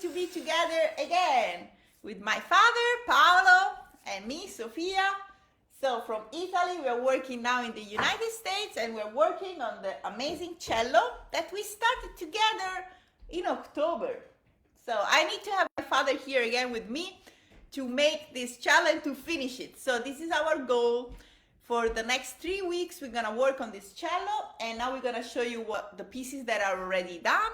to be together again with my father, Paolo, and me, Sofia. So from Italy, we're working now in the United States, and we're working on the amazing cello that we started together in October. So I need to have my father here again with me to make this cello and to finish it. So this is our goal. For the next 3 weeks, we're gonna work on this cello, and now we're gonna show you what the pieces that are already done.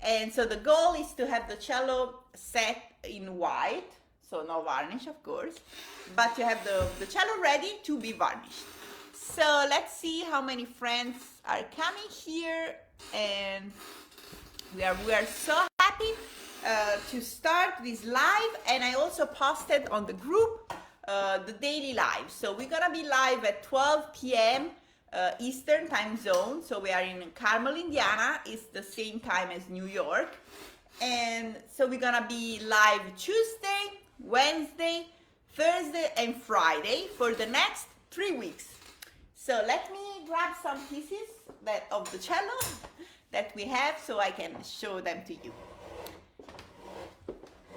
And so the goal is to have the cello set in white, so no varnish, of course, but you have the cello ready to be varnished. So let's see how many friends are coming here, and we are so happy to start this live. And I also posted on the group the daily live. So we're gonna be live at 12 p.m. Eastern time zone. So we are in Carmel, Indiana. It's the same time as New York. And so we're gonna be live Tuesday, Wednesday, Thursday, and Friday for the next 3 weeks. So let me grab some pieces of the cello that we have so I can show them to you.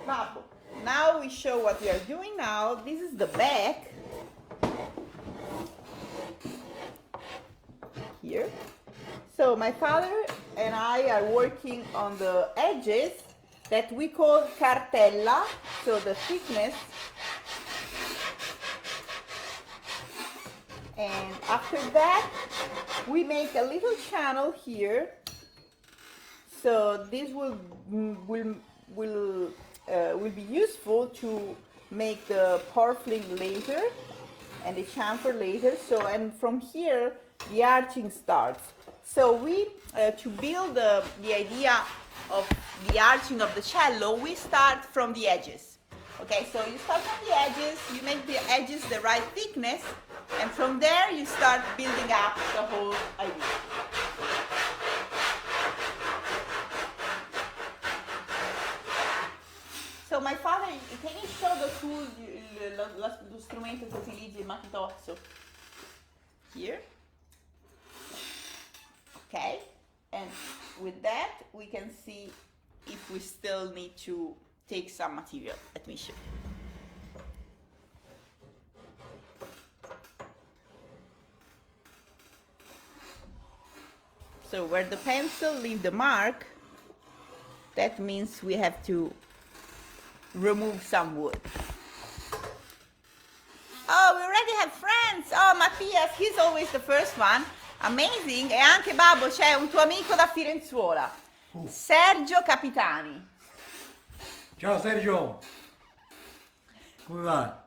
Babbo. Now we show what we are doing now. This is the back. Here. So my father and I are working on the edges that we call cartella, so the thickness. And after that, we make a little channel here. So this will be useful to make the purfling later and the chamfer later. So, and from here the arching starts. So we to build the idea of the arching of the cello, we start from the edges. Okay, so you start from the edges, you make the edges the right thickness, and from there you start building up the whole idea. So my father, can you show the tool, lo strumento che utilizzi il matitozzo? Here. Okay, and with that we can see if we still need to take some material. Let me show you. So where the pencil leaves the mark, that means we have to remove some wood. Oh, we already have friends. Oh, Mattias, he's always the first one. Amazing. E anche Babbo, c'è un tuo amico da Firenzuola, Sergio Capitani. Ciao Sergio, come va?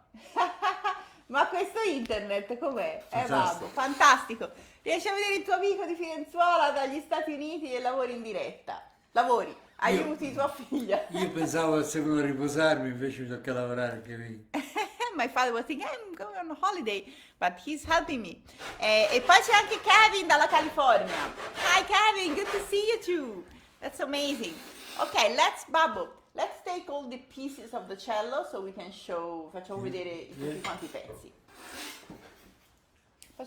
Ma questo internet com'è? Fantastico. Babbo, fantastico. Riesci a vedere il tuo amico di Firenzuola dagli Stati Uniti e lavori in diretta. Lavori, aiuti tua figlia. Io pensavo al secondo a riposarmi, invece mi tocca lavorare anche lì. My father was thinking, I'm going on holiday, but he's helping me. E poi c'è anche Kevin dalla California. Hi Kevin, good to see you too. That's amazing. Okay, Babbo, let's take all the pieces of the cello so we can show, facciamo vedere tutti quanti i pezzi.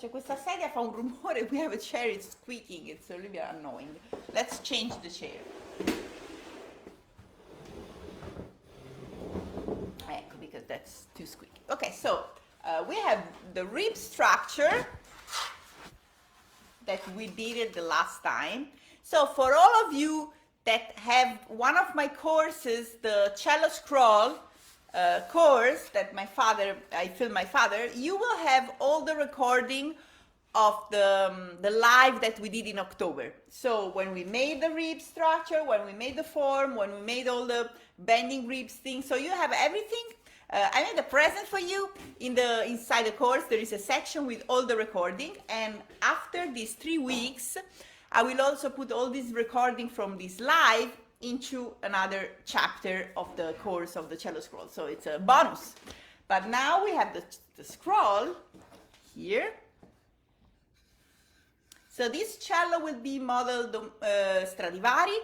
Questa sedia fa un rumore, we have a chair, it's squeaking, it's a little bit annoying. Let's change the chair. Because that's too squeaky. Okay, so we have the rib structure that we did it the last time. So for all of you that have one of my courses, the cello scroll course that I filmed my father, you will have all the recording of the live that we did in October. So when we made the rib structure, when we made the form, when we made all the bending ribs things, so you have everything. I made a present for you. Inside the course there is a section with all the recording, and after these 3 weeks I will also put all this recording from this live into another chapter of the course of the cello scroll, so it's a bonus. But now we have the scroll here. So this cello will be modeled Stradivari,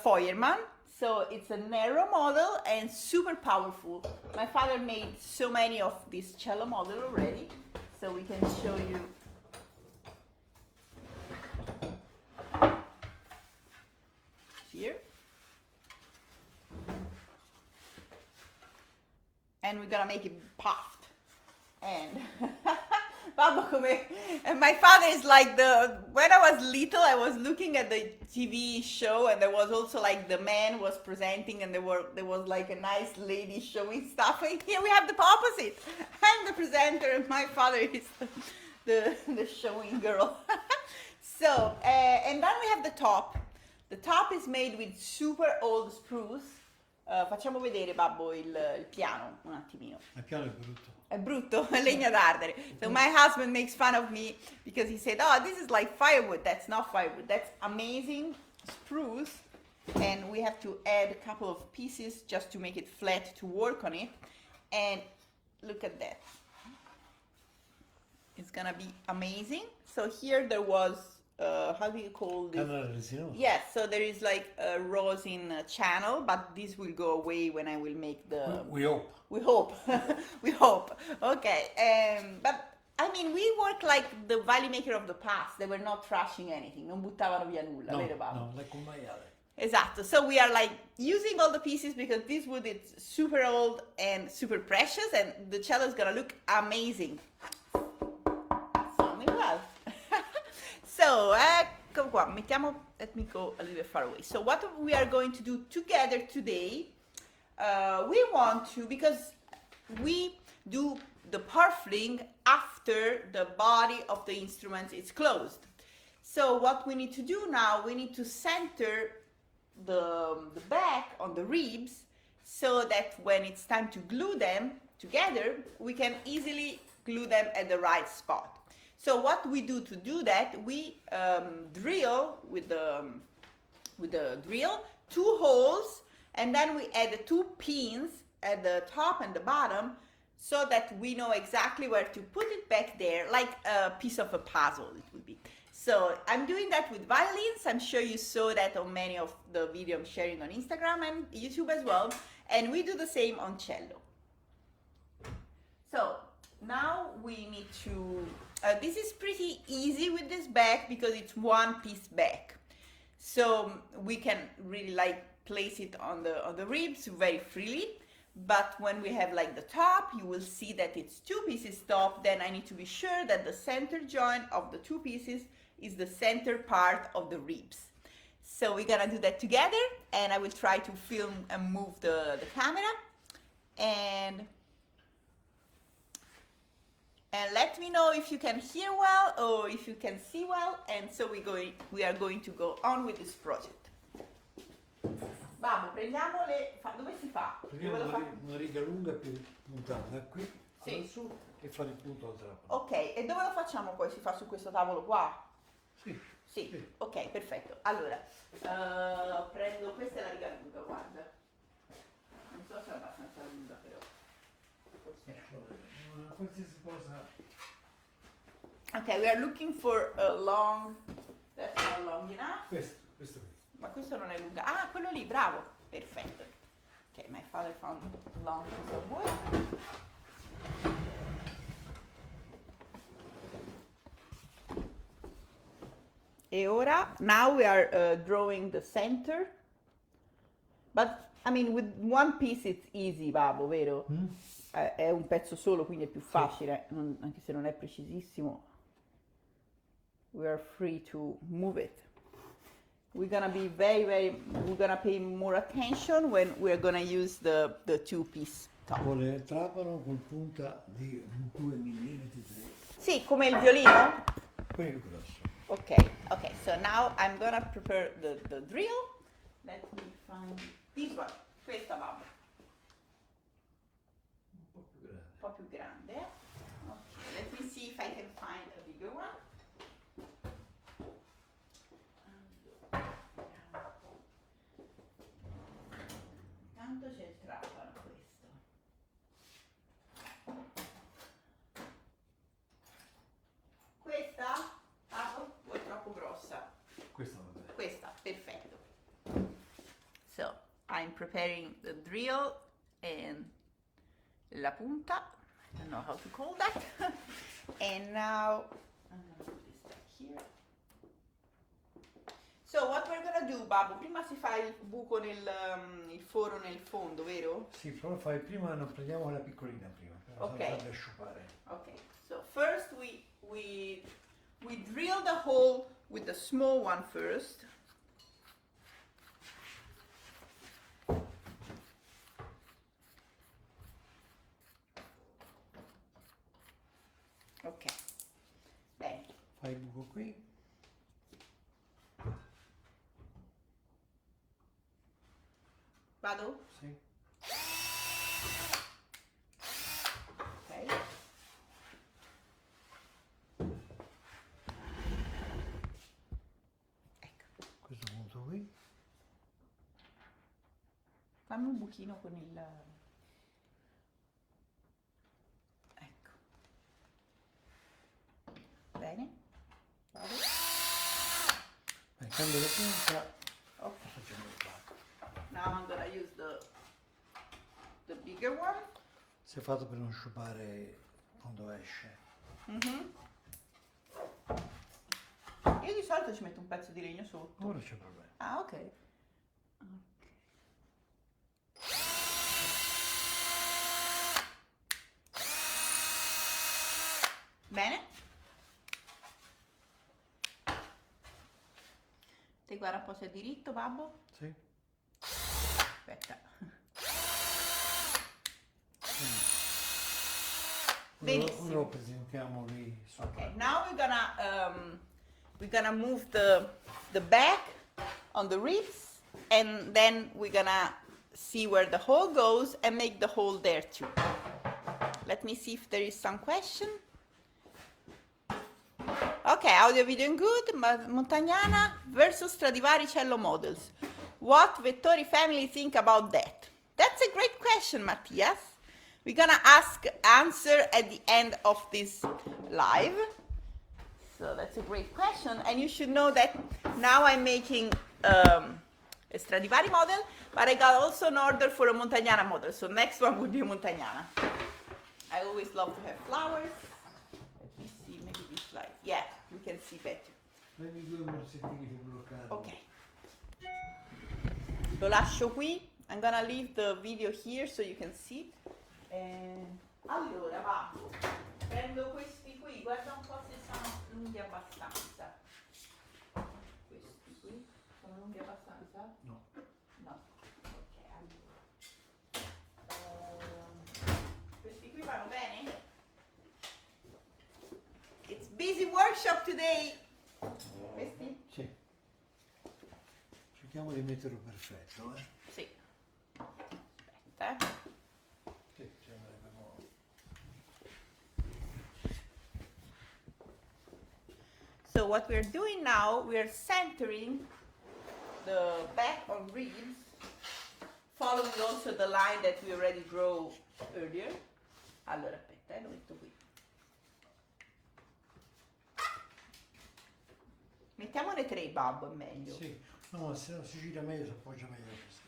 Feuermann. So it's a narrow model and super powerful. My father made so many of this cello model already, so we can show you. Here. and we're gonna make it puffed. And Babbo come, and my father is like when I was little, I was looking at the TV show, and there was also like the man was presenting, and there was like a nice lady showing stuff. And here we have the opposite. I'm the presenter, and my father is the showing girl. So, and then we have the top. The top is made with super old spruce. Facciamo vedere, Babbo, il piano un attimino. Il piano è brutto. È brutto, è legna d'ardere. So my husband makes fun of me because he said, oh, this is like firewood. That's not firewood. That's amazing spruce. And we have to add a couple of pieces just to make it flat to work on it. And look at that. It's gonna be amazing. So here there was, how do you call this? Canale resinoso. Yes, so there is like a rosin channel, but this will go away when I will make the... We hope. We hope. We hope. Okay. But I mean, we work like the valley maker of the past. They were not trashing anything. Non buttavano via nulla, vero Babbo? No, like un maiale. Esatto. So we are like using all the pieces because this wood is super old and super precious, and the cello is gonna look amazing. Sounding well. So, ecco qua. Let me go a little bit far away. So what we are going to do together today, we want to, because we do the purfling after the body of the instrument is closed. So what we need to do now, we need to center the back on the ribs so that when it's time to glue them together, we can easily glue them at the right spot. So what we do to do that, we drill with the drill 2 holes, and then we add the 2 pins at the top and the bottom so that we know exactly where to put it back there, like a piece of a puzzle it would be. So I'm doing that with violins. I'm sure you saw that on many of the videos I'm sharing on Instagram and YouTube as well. And we do the same on cello. So now we need to, this is pretty easy with this back because it's 1 piece back. So we can really like place it on the ribs very freely. But when we have like the top, you will see that it's 2 pieces top. Then I need to be sure that the center joint of the 2 pieces is the center part of the ribs. So we're gonna do that together, and I will try to film and move the camera. And let me know if you can hear well or if you can see well. And so we are going to go on with this project. Babbo, prendiamo dove si fa? Prendiamo una riga lunga più puntata da qui su e fare il punto al trapano. Ok, e dove lo facciamo poi? Si fa su questo tavolo qua? Sì. Sì. Ok, perfetto. Allora, prendo, questa è la riga lunga, guarda. Non so se è abbastanza lunga però. Una qualsiasi cosa. Ok, we are looking for a long, that's not long enough. Questo qui. Ma questo non è lunga. Ah, quello lì, bravo. Perfetto. Ok, my father found a long piece of wood. E ora, now we are drawing the center. But, I mean, with 1 piece it's easy, Babbo, vero? È un pezzo solo, quindi è più facile, anche se non è precisissimo. We are free to move it. We're gonna be we're gonna pay more attention when we're gonna use the 2-piece top. Vuole il trapano con punta di 2 mm. Sì, come il violino? Quello grosso. Okay, so now I'm gonna prepare the drill. Let me find this one. Questa, Babbo. Un Un po' più grande. Okay, let me see if I can find a bigger one. Tanto c'è il trapano questo. Questa? Ah, o è troppo grossa? Questa va bene. Questa, perfetto. So, I'm preparing the drill and la punta. I don't know how to call that. And now I'm gonna put this back here. So what we're gonna do, Babbo? Prima si fa il buco il foro nel fondo, vero? Sì, però fai prima, non prendiamo la piccolina prima, però Ok. farla asciugare. Okay, so first we drill the hole with the small one first. Ok, bene. Fai il buco qui. Vado? Sì. Ok. Ecco, Questo punto qui. fammi un buchino con il... Ecco. Bene. Vado. Cambio la punta. Ok. Facciamo qua. Now I'm gonna use the bigger one. Si è fatto per non sciupare quando esce. Mhm. Io di solito ci metto un pezzo di legno sotto. Ora c'è problema. Ah, ok. Bene. Te guarda un po' se è diritto, babbo. Sì. Aspetta. Benissimo. Ora lo presentiamo lì sopra. Okay, now we're gonna move the back on the ribs, and then we're gonna see where the hole goes and make the hole there too. Let me see if there is some question. Okay, audio video in good. Montagnana versus Stradivari Cello models. What Vettori family think about that? That's a great question, Mattias. We're gonna answer at the end of this live. So that's a great question, and you should know that now I'm making a Stradivari model, but I got also an order for a Montagnana model. So next one would be a Montagnana. I always love to have flowers. Let me see, maybe this slide. Yeah, we can see better. Prendi due morsettini per bloccare. Ok. Lo lascio qui. I'm gonna leave the video here so you can see. Allora, va. Prendo questi qui, guarda un po' se sono lunghi abbastanza. Questi qui sono lunghi abbastanza? No. No. Ok, allora. Questi qui vanno bene? It's busy workshop today. Questi? Sì. Cerchiamo di metterlo perfetto, eh. Sì. Aspetta. Sì, ci andremo. So what we're doing now, we're centering the back on ribs, following also the line that we already drew earlier. Allora, aspetta, lo metto qui. Mettiamone tre, babbo, è meglio. Sì, no, ma se no si gira meglio, si appoggia meglio così.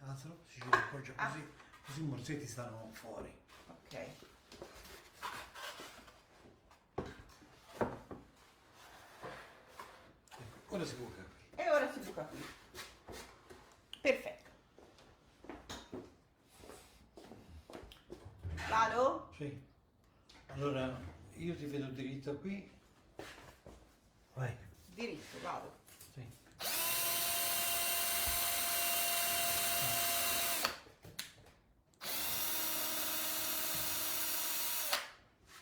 Alzalo, si gira, appoggia così, così i morsetti stanno fuori. Ok. Ecco, ora si buca qui. E ora si buca qui. Perfetto. Vado? Sì. Allora, io ti vedo diritto qui. Vai. Diritto, vado. Sì.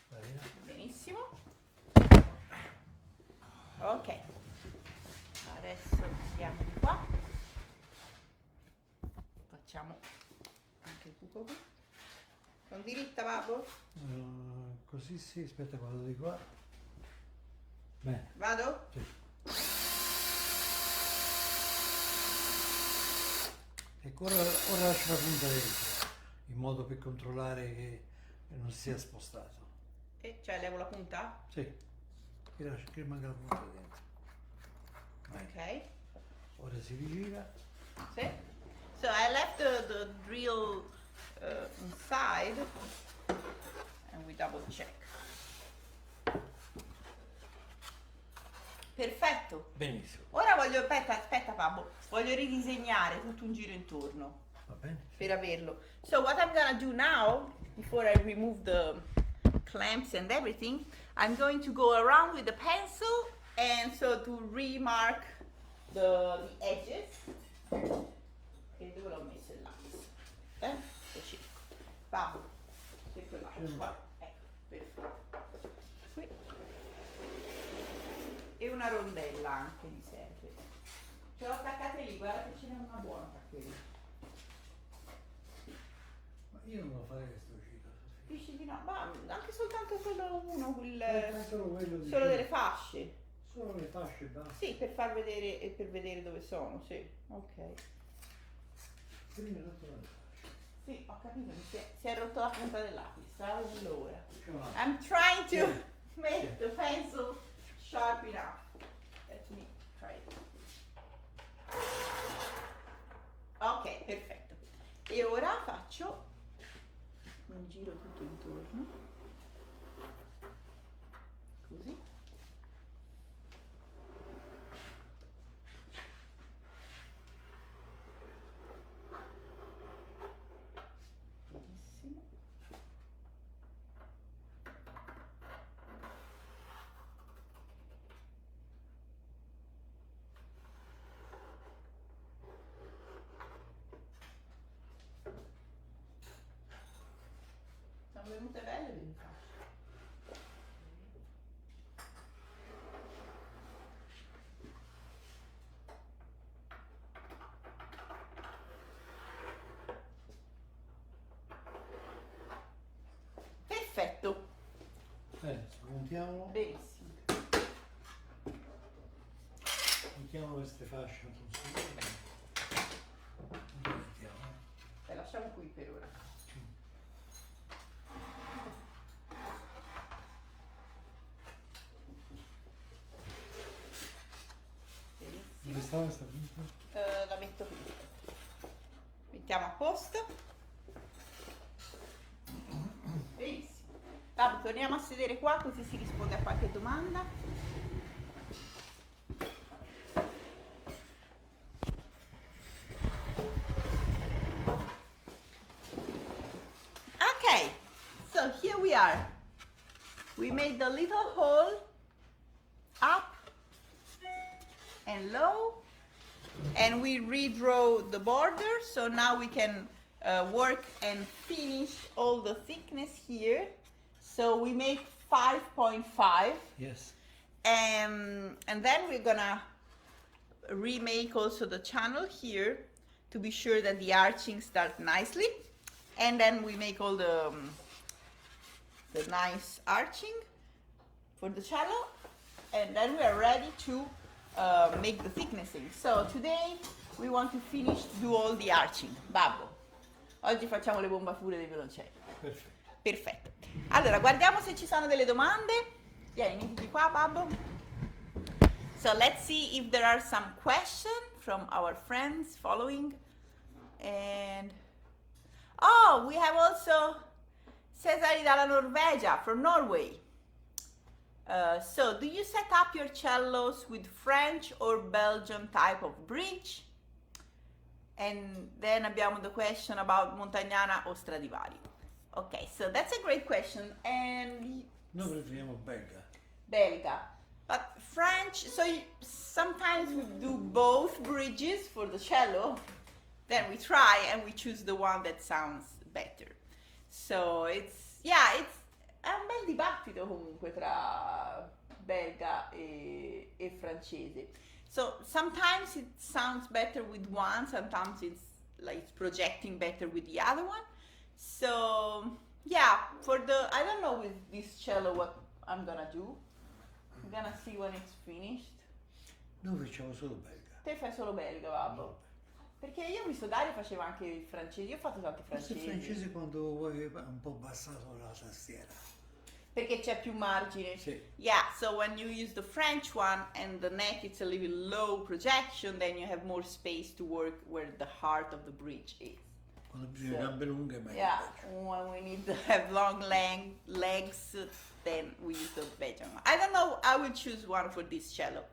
Va bene. Benissimo. Ok. Adesso andiamo di qua. Facciamo anche il buco qui. Con diritta, babbo? Così sì, aspetta, vado di qua. Bene. Vado? Sì. Ecco, ora lascio la punta dentro, in modo per controllare che non sia spostato. E cioè levo la punta? Sì, che lascia che rimanga la punta dentro. Vai. Ok. Ora si rigira. Sì. So I left the drill inside and we double check. Perfetto. Benissimo. Ora voglio, aspetta Pablo, voglio ridisegnare tutto un giro intorno Va bene? per averlo. So what I'm gonna do now, before I remove the clamps and everything, I'm going to go around with the pencil and so to remark the edges. E dove l'ho messo il lapis? Lo cerco. Pablo, cerco il lapis. Guarda, ecco, perfetto. Qui. E una rondella anche mi serve. Ce l'ho attaccate lì, guarda che ce n'è una buona attaccata lì. Ma io non lo farei sto giro. Dici di no, ma anche soltanto quello uno, Solo quello di solo delle fasce. Solo le fasce, basta. Sì, per far vedere e per vedere dove sono, sì. Ok. Prima tutto le fasce. Sì, ho capito, si è rotto la punta del lapis, allora. Come on. I'm trying to Yeah. make Yeah. the pencil sharp enough. Let me try it. Ok, perfetto. E ora faccio un giro tutto intorno. Così. Benissimo. Sono venute belle le fasce. Perfetto, Bene, montiamo benissimo. queste fasce un po'. Montiamo. Le lasciamo qui per ora. Dove Benissimo. stava sta punta? La metto qui. Mettiamo a posto. Benissimo. Vabbè, torniamo a sedere qua così si risponde a qualche domanda. Okay, so here we are. We made the little hole up and low, and we redraw the border, so now we can work and finish all the thickness here. So we make 5.5, Yes. and then we're gonna remake also the channel here to be sure that the arching starts nicely, and then we make all the nice arching for the channel, and then we are ready to make the thicknessing. So today we want to finish to do all the arching. Babbo, oggi facciamo le bombature dei violoncelli. Perfetto. Perfetto. Allora, guardiamo se ci sono delle domande. Vieni, mettiti qua, Babbo. So let's see if there are some questions from our friends following. And oh, we have also Cesare dalla Norvegia, from Norway. So do you set up your cellos with French or Belgian type of bridge? And then abbiamo the question about Montagnana or Stradivari. Okay, so that's a great question. And Noi preferiamo belga. Belga. But French, so sometimes we do both bridges for the cello, then we try and we choose the one that sounds better. So it's un bel dibattito comunque tra belga e francese. So sometimes it sounds better with one, sometimes it's like it's projecting better with the other one. So yeah, I don't know with this cello what I'm gonna do. I'm gonna see when it's finished. Noi facciamo solo belga. Te fai solo belga, babbo. Perché io ho visto Dario faceva anche il francese, io ho fatto tanti Questo è francesi. francese quando vuoi un po' abbassato la tastiera. Perché c'è più margine. Sì. Yeah, so when you use the French one and the neck it's a little low projection, then you have more space to work where the heart of the bridge is. Quando bisogna So, gambe lunghe è meglio yeah, il Belgio. when we need to have long legs, then we use the Belgian one. I don't know, I will choose one for this cello.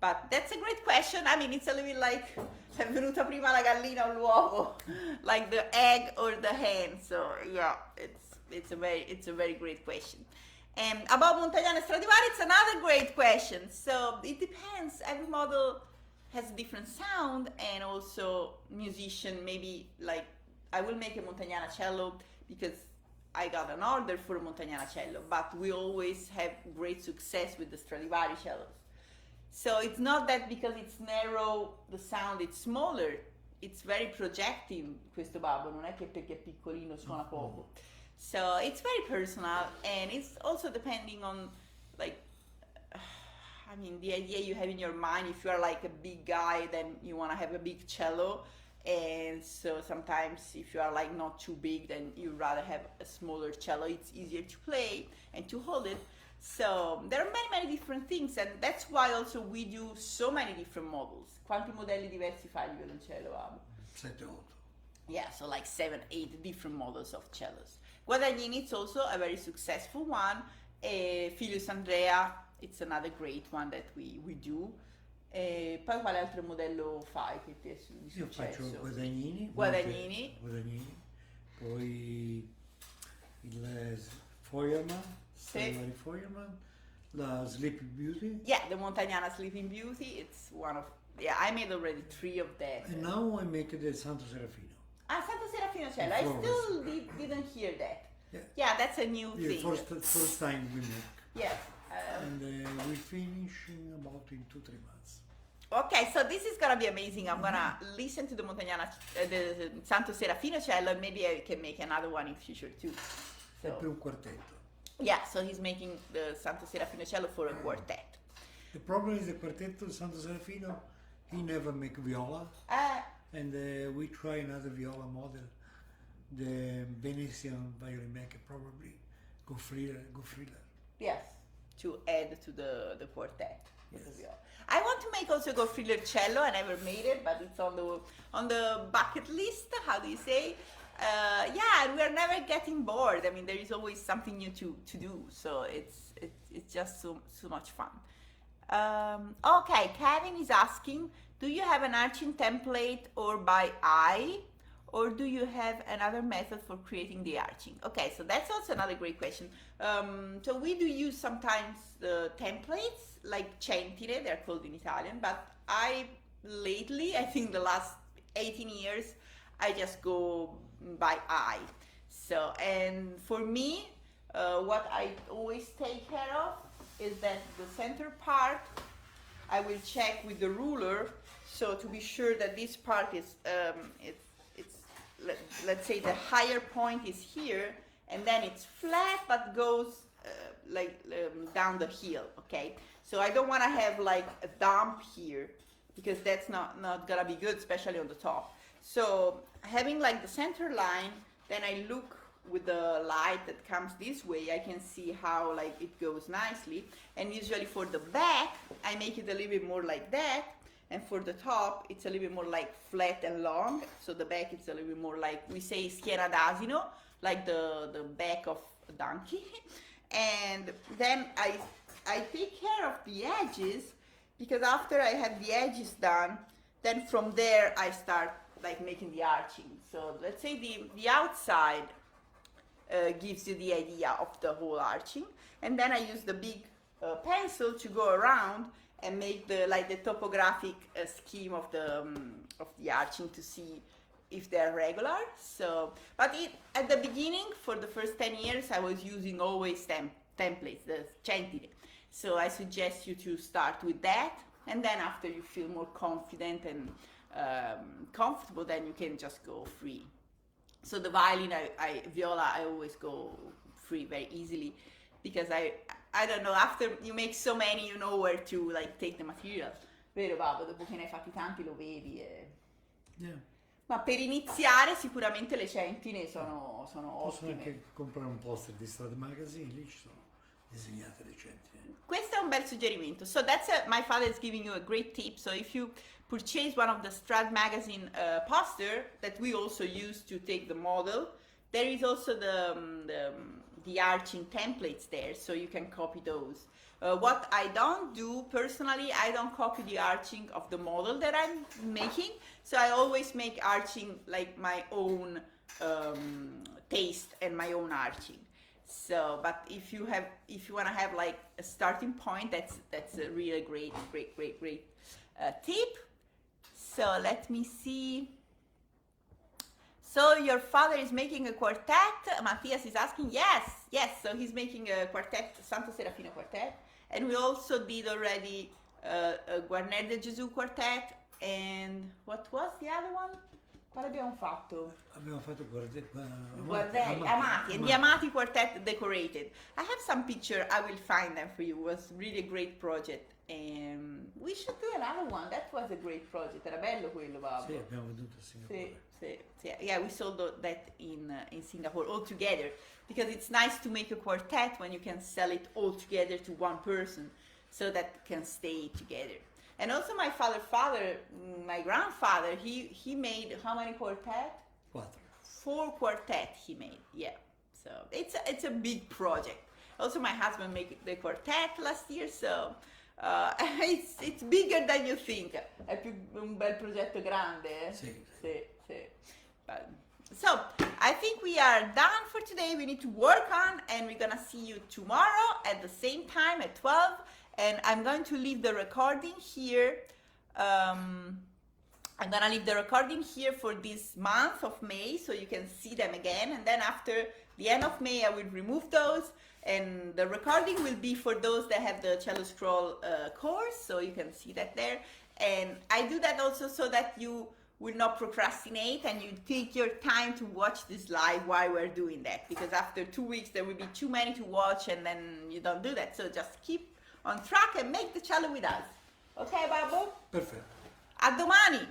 But that's a great question. I mean, it's a little bit like, è venuta prima la gallina o l'uovo, like the egg or the hen. So yeah, it's a very great question. And about Montagnana Stradivari, it's another great question. So it depends. Every model has a different sound, and also musician maybe like I will make a Montagnana cello because I got an order for a Montagnana cello, but we always have great success with the Stradivari cellos. So it's not that because it's narrow the sound it's smaller, it's very projecting questo babbo, non è che perché è piccolino suona poco. So it's very personal, and it's also depending on like I mean the idea you have in your mind. If you are like a big guy, then you want to have a big cello, and so sometimes if you are like not too big, then you rather have a smaller cello. It's easier to play and to hold it. So there are many different things, and that's why also we do so many different models. Quanti modelli diversi fai di violoncello, Abo? 7-8. Yeah, so like 7-8 different models of cellos. Guadagnini is also a very successful one. Filius Andrea, it's another great one that we do. Poi quale altro modello fai che ti è di Io successo? faccio Guadagnini. Guadagnini. Guadagnini. Poi il Feuermann, Stradivari Feuermann, la Sleeping Beauty. Yeah, the Montagnana Sleeping Beauty. It's one of I made already 3 of that. And now I make the Santo Serafino. Ah, Santo Serafino cello. I Florence. still didn't hear that. Yeah. Yeah, that's a new The thing. first time we make. Yes. And we finish in about in 2-3 months. Okay, so this is gonna be amazing. I'm gonna listen to the Montagnana, the Santo Serafino cello, and maybe I can make another one in future too. È per So un quartetto. yeah, so he's making the Santo Serafino cello for a quartet. The problem is the quartetto Santo Serafino, he never make viola, and we try another viola model, the Venetian violin maker, probably Goffriller. Yes, to add to the quartet. with the Yes. viola. I want to make also Goffriller cello. I never made it, but it's on the bucket list. How do you say? Yeah, and we are never getting bored. I mean, there is always something new to do. So it's just so much fun. Okay, Kevin is asking, do you have an arching template or by eye, or do you have another method for creating the arching? Okay, so that's also another great question. So we do use sometimes the templates like centine, they're called in Italian, but I think the last 18 years, I just go by eye. So, and for me, what I always take care of is that the center part, I will check with the ruler, so to be sure that this part is, let's say the higher point is here, and then it's flat but goes down the hill, okay? So I don't want to have like a dump here, because that's not gonna be good, especially on the top. So having like the center line, then I look with the light that comes this way, I can see how like it goes nicely. And usually for the back, I make it a little bit more like that, and for the top, it's a little bit more like flat and long. So the back, it's a little bit more like, we say schiena d'asino, like the back of a donkey. And then I take care of the edges, because after I have the edges done, then from there I start like making the arching. So let's say the outside gives you the idea of the whole arching, and then I use the big pencil to go around and make the topographic scheme of the arching to see if they're regular. So, but at the beginning, for the first 10 years, I was using always templates, the centine. So I suggest you to start with that, and then after you feel more confident and comfortable, then you can just go free. So the violin, viola, I always go free very easily, because I don't know, after you make so many, you know where to like take the material. Vero Babbo? Dopo che ne hai fatti tanti lo vedi. Yeah. Ma per iniziare sicuramente le centine sono Posso ottime. anche comprare un poster di Strada Magazine, lì ci sono disegnate le centine. Questo è un bel suggerimento. So that's my father is giving you a great tip. So if you purchased one of the Strad magazine poster that we also use to take the model. There is also the arching templates there, so you can copy those. What I don't do personally, I don't copy the arching of the model that I'm making, so I always make arching like my own taste and my own arching. So, but if you want to have like a starting point, that's a really great tip. So let me see. So your father is making a quartet. Matthias is asking. Yes. So he's making a quartet, Santo Serafino quartet, and we also did already a Guarneri de Gesù quartet. And what was the other one? Quale abbiamo fatto? Abbiamo fatto Amati, and the Amati quartet decorated. I have some picture. I will find them for you. It was really a great project. And we should do another one. That was a great project. Era bello quello, Babbo. Sì, abbiamo venduto a Singapore. Sì. Yeah, we sold that in Singapore all together, because it's nice to make a quartet when you can sell it all together to one person, so that can stay together. And also my my grandfather, he made how many quartet? 4 quartet he made. Yeah. So it's a big project. Also my husband made the quartet last year, so it's bigger than you think. È più un bel progetto grande. Sì. So I think we are done for today. We need to work on, and we're gonna see you tomorrow at the same time at 12. And I'm going to leave the recording here. I'm gonna leave the recording here for this month of May, so you can see them again. And then after the end of May, I will remove those. And the recording will be for those that have the Cello Scroll course, so you can see that there. And I do that also so that you will not procrastinate and you take your time to watch this live while we're doing that. Because after 2 weeks, there will be too many to watch, and then you don't do that. So just keep on track and make the cello with us. Ok, Babbo? Perfetto. A domani!